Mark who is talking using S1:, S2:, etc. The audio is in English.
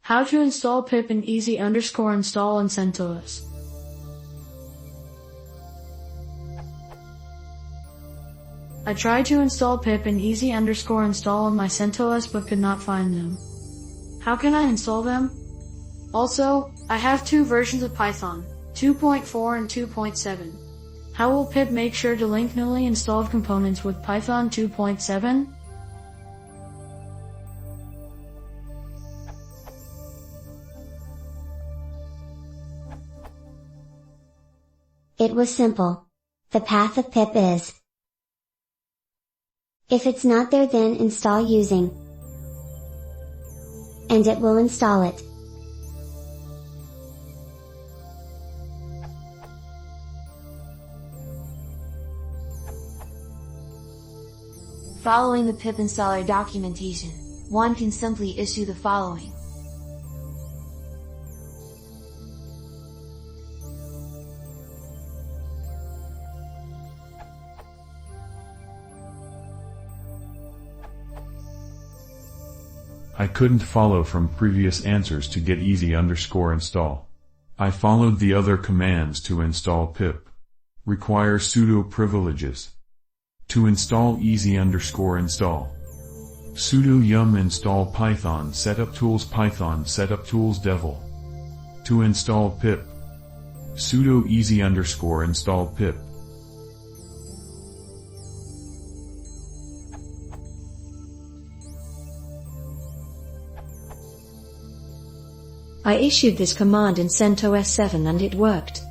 S1: How to install pip and easy install in CentOS. I tried to install pip and easy install on my CentOS but could not find them. How can I install them? Also, I have two versions of Python, 2.4 and 2.7. How will pip make sure to link newly installed components with Python 2.7?
S2: It was simple. The path of pip is: if it's not there, then install using, and it will install it.
S3: Following the pip installer documentation, one can simply issue the following.
S4: I couldn't follow from previous answers to get easy_install. I followed the other commands to install pip. Require sudo privileges. To install easy_install. Sudo yum install python setup tools devil. To install pip. Sudo easy_install pip.
S5: I issued this command in CentOS 7 and it worked.